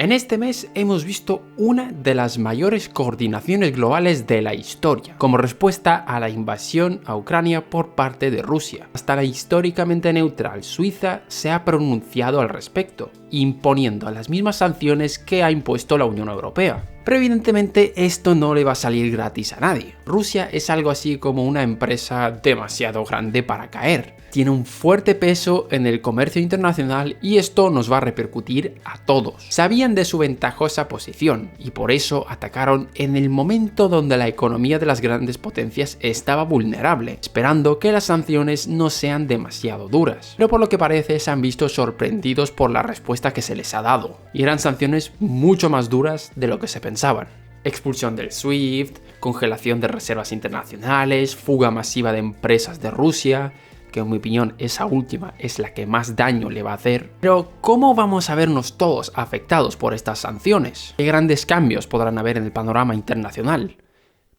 En este mes hemos visto una de las mayores coordinaciones globales de la historia, como respuesta a la invasión a Ucrania por parte de Rusia. Hasta la históricamente neutral Suiza se ha pronunciado al respecto, imponiendo las mismas sanciones que ha impuesto la Unión Europea. Pero evidentemente esto no le va a salir gratis a nadie. Rusia es algo así como una empresa demasiado grande para caer. Tiene un fuerte peso en el comercio internacional y esto nos va a repercutir a todos. Sabían de su ventajosa posición y por eso atacaron en el momento donde la economía de las grandes potencias estaba vulnerable, esperando que las sanciones no sean demasiado duras. Pero por lo que parece se han visto sorprendidos por la respuesta que se les ha dado, y eran sanciones mucho más duras de lo que se pensaban. Expulsión del SWIFT, congelación de reservas internacionales, fuga masiva de empresas de Rusia, que en mi opinión esa última es la que más daño le va a hacer. Pero ¿cómo vamos a vernos todos afectados por estas sanciones? ¿Qué grandes cambios podrán haber en el panorama internacional?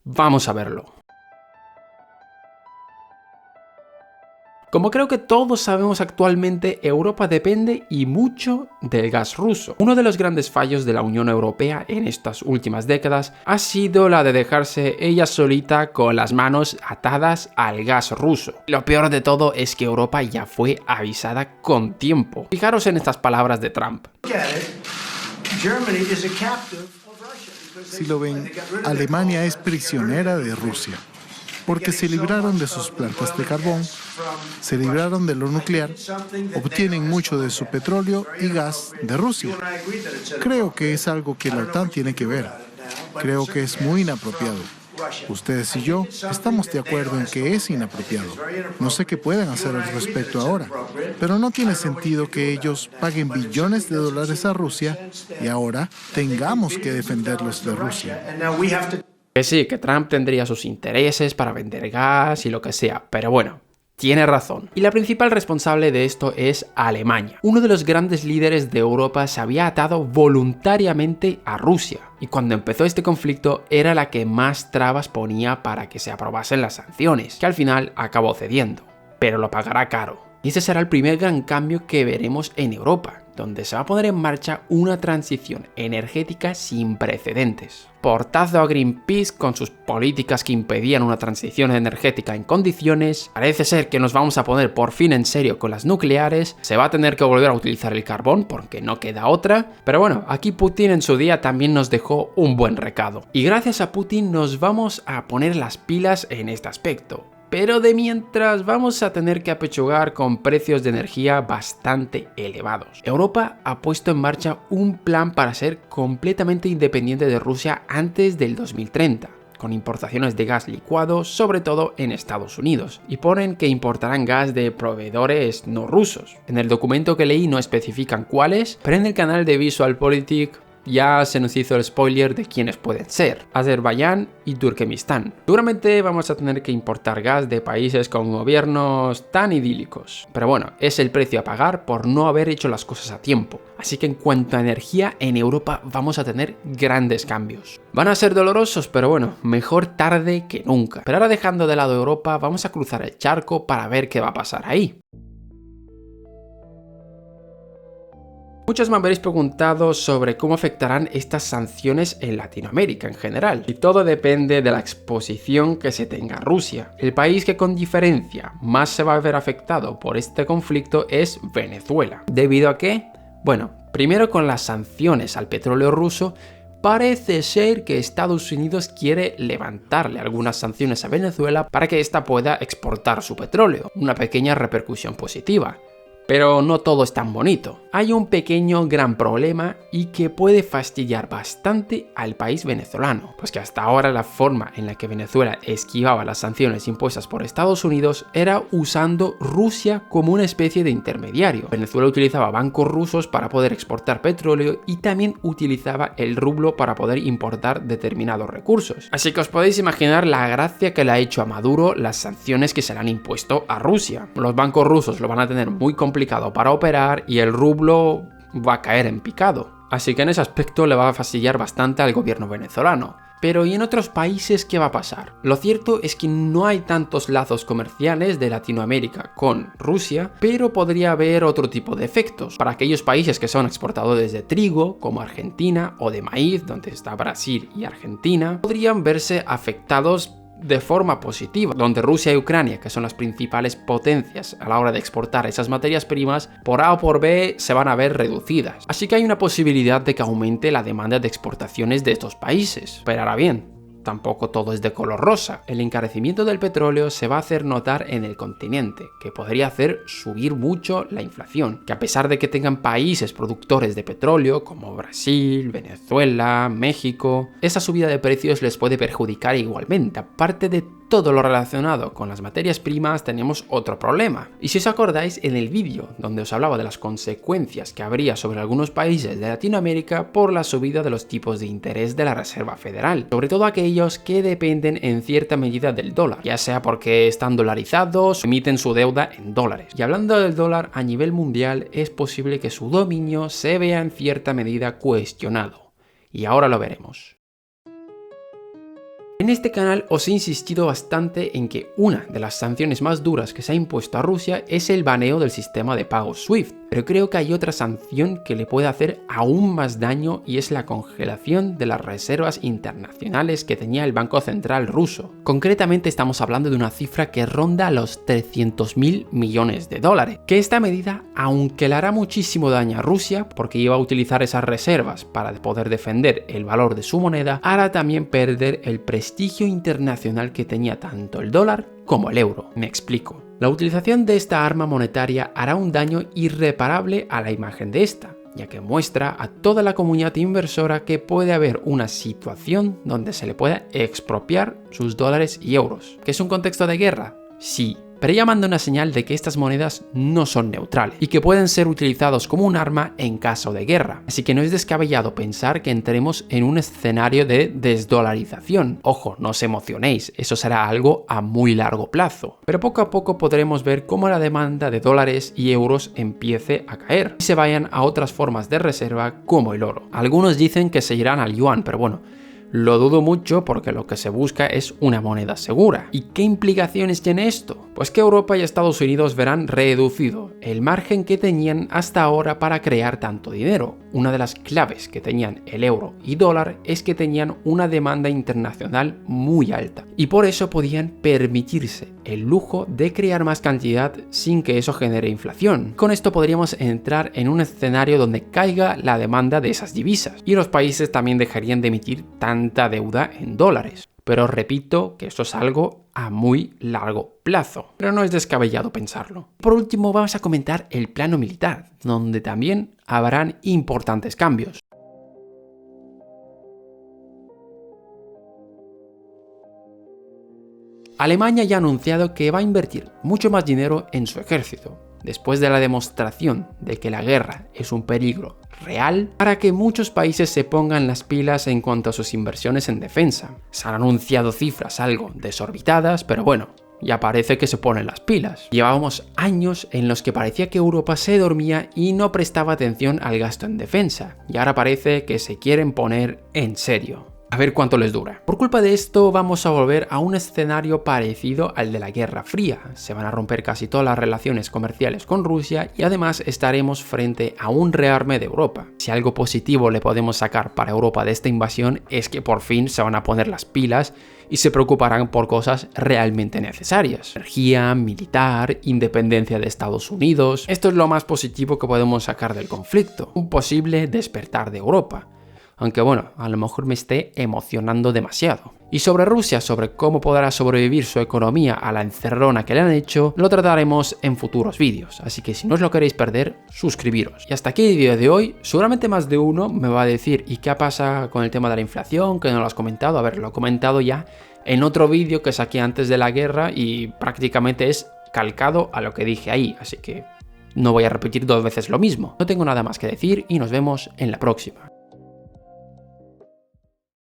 Vamos a verlo. Como creo que todos sabemos actualmente, Europa depende y mucho del gas ruso. Uno de los grandes fallos de la Unión Europea en estas últimas décadas ha sido la de dejarse ella solita con las manos atadas al gas ruso. Lo peor de todo es que Europa ya fue avisada con tiempo. Fijaros en estas palabras de Trump. Si lo ven, Alemania es prisionera de Rusia, porque se libraron de sus plantas de carbón, se libraron de lo nuclear, obtienen mucho de su petróleo y gas de Rusia. Creo que es algo que la OTAN tiene que ver. Creo que es muy inapropiado. Ustedes y yo estamos de acuerdo en que es inapropiado. No sé qué pueden hacer al respecto ahora, pero no tiene sentido que ellos paguen billones de dólares a Rusia y ahora tengamos que defenderlos de Rusia. Que sí, que Trump tendría sus intereses para vender gas y lo que sea, pero bueno, tiene razón. Y la principal responsable de esto es Alemania. Uno de los grandes líderes de Europa se había atado voluntariamente a Rusia, y cuando empezó este conflicto era la que más trabas ponía para que se aprobasen las sanciones, que al final acabó cediendo, pero lo pagará caro. Y ese será el primer gran cambio que veremos en Europa, donde se va a poner en marcha una transición energética sin precedentes. Portazo a Greenpeace con sus políticas que impedían una transición energética en condiciones. Parece ser que nos vamos a poner por fin en serio con las nucleares. Se va a tener que volver a utilizar el carbón porque no queda otra. Pero bueno, aquí Putin en su día también nos dejó un buen recado. Y gracias a Putin nos vamos a poner las pilas en este aspecto. Pero de mientras vamos a tener que apechugar con precios de energía bastante elevados. Europa ha puesto en marcha un plan para ser completamente independiente de Rusia antes del 2030, con importaciones de gas licuado, sobre todo en Estados Unidos, y ponen que importarán gas de proveedores no rusos. En el documento que leí no especifican cuáles, pero en el canal de VisualPolitik ya se nos hizo el spoiler de quiénes pueden ser: Azerbaiyán y Turkmenistán. Seguramente vamos a tener que importar gas de países con gobiernos tan idílicos. Pero bueno, es el precio a pagar por no haber hecho las cosas a tiempo. Así que en cuanto a energía, en Europa vamos a tener grandes cambios. Van a ser dolorosos, pero bueno, mejor tarde que nunca. Pero ahora, dejando de lado Europa, vamos a cruzar el charco para ver qué va a pasar ahí. Muchos me habréis preguntado sobre cómo afectarán estas sanciones en Latinoamérica en general, y todo depende de la exposición que se tenga a Rusia. El país que con diferencia más se va a ver afectado por este conflicto es Venezuela. ¿Debido a qué? Bueno, primero, con las sanciones al petróleo ruso, parece ser que Estados Unidos quiere levantarle algunas sanciones a Venezuela para que ésta pueda exportar su petróleo, una pequeña repercusión positiva. Pero no todo es tan bonito. Hay un pequeño gran problema y que puede fastidiar bastante al país venezolano, pues que hasta ahora la forma en la que Venezuela esquivaba las sanciones impuestas por Estados Unidos era usando Rusia como una especie de intermediario. Venezuela utilizaba bancos rusos para poder exportar petróleo y también utilizaba el rublo para poder importar determinados recursos. Así que os podéis imaginar la gracia que le ha hecho a Maduro las sanciones que se le han impuesto a Rusia. Los bancos rusos lo van a tener muy complicado para operar y el rublo va a caer en picado. Así que en ese aspecto le va a fastidiar bastante al gobierno venezolano. Pero ¿y en otros países qué va a pasar? Lo cierto es que no hay tantos lazos comerciales de Latinoamérica con Rusia, pero podría haber otro tipo de efectos. Para aquellos países que son exportadores de trigo, como Argentina, o de maíz, donde está Brasil y Argentina, podrían verse afectados de forma positiva, donde Rusia y Ucrania, que son las principales potencias a la hora de exportar esas materias primas, por A o por B se van a ver reducidas. Así que hay una posibilidad de que aumente la demanda de exportaciones de estos países. Pero ahora bien, tampoco todo es de color rosa. El encarecimiento del petróleo se va a hacer notar en el continente, que podría hacer subir mucho la inflación, que a pesar de que tengan países productores de petróleo como Brasil, Venezuela, México, esa subida de precios les puede perjudicar igualmente. Aparte de todo lo relacionado con las materias primas, tenemos otro problema. Y si os acordáis, en el vídeo donde os hablaba de las consecuencias que habría sobre algunos países de Latinoamérica por la subida de los tipos de interés de la Reserva Federal, sobre todo aquellos que dependen en cierta medida del dólar, ya sea porque están dolarizados o emiten su deuda en dólares. Y hablando del dólar a nivel mundial, es posible que su dominio se vea en cierta medida cuestionado. Y ahora lo veremos. En este canal os he insistido bastante en que una de las sanciones más duras que se ha impuesto a Rusia es el baneo del sistema de pagos SWIFT, pero creo que hay otra sanción que le puede hacer aún más daño y es la congelación de las reservas internacionales que tenía el Banco Central ruso. Concretamente estamos hablando de una cifra que ronda los 300.000 millones de dólares, que esta medida, aunque le hará muchísimo daño a Rusia porque iba a utilizar esas reservas para poder defender el valor de su moneda, hará también perder el prestigio internacional que tenía tanto el dólar como el euro. Me explico. La utilización de esta arma monetaria hará un daño irreparable a la imagen de esta, ya que muestra a toda la comunidad inversora que puede haber una situación donde se le pueda expropiar sus dólares y euros. ¿Que es un contexto de guerra? Sí, pero ya manda una señal de que estas monedas no son neutrales y que pueden ser utilizados como un arma en caso de guerra. Así que no es descabellado pensar que entremos en un escenario de desdolarización. Ojo, no os emocionéis, eso será algo a muy largo plazo. Pero poco a poco podremos ver cómo la demanda de dólares y euros empiece a caer y se vayan a otras formas de reserva como el oro. Algunos dicen que se irán al yuan, pero bueno, lo dudo mucho porque lo que se busca es una moneda segura. ¿Y qué implicaciones tiene esto? Pues que Europa y Estados Unidos verán reducido el margen que tenían hasta ahora para crear tanto dinero. Una de las claves que tenían el euro y dólar es que tenían una demanda internacional muy alta y por eso podían permitirse el lujo de crear más cantidad sin que eso genere inflación. Con esto podríamos entrar en un escenario donde caiga la demanda de esas divisas y los países también dejarían de emitir tanta deuda en dólares. Pero repito que esto es algo a muy largo plazo, pero no es descabellado pensarlo. Por último, vamos a comentar el plano militar, donde también habrán importantes cambios. Alemania ya ha anunciado que va a invertir mucho más dinero en su ejército, después de la demostración de que la guerra es un peligro real, para que muchos países se pongan las pilas en cuanto a sus inversiones en defensa. Se han anunciado cifras algo desorbitadas, pero bueno, ya parece que se ponen las pilas. Llevábamos años en los que parecía que Europa se dormía y no prestaba atención al gasto en defensa, y ahora parece que se quieren poner en serio. A ver cuánto les dura. Por culpa de esto vamos a volver a un escenario parecido al de la Guerra Fría. Se van a romper casi todas las relaciones comerciales con Rusia y además estaremos frente a un rearme de Europa. Si algo positivo le podemos sacar para Europa de esta invasión es que por fin se van a poner las pilas y se preocuparán por cosas realmente necesarias. Energía, militar, independencia de Estados Unidos. Esto es lo más positivo que podemos sacar del conflicto. Un posible despertar de Europa. Aunque bueno, a lo mejor me esté emocionando demasiado. Y sobre Rusia, sobre cómo podrá sobrevivir su economía a la encerrona que le han hecho, lo trataremos en futuros vídeos. Así que si no os lo queréis perder, suscribiros. Y hasta aquí el vídeo de hoy. Seguramente más de uno me va a decir ¿y qué pasa con el tema de la inflación? Que no lo has comentado. A ver, lo he comentado ya en otro vídeo que saqué antes de la guerra y prácticamente es calcado a lo que dije ahí. Así que no voy a repetir dos veces lo mismo. No tengo nada más que decir y nos vemos en la próxima.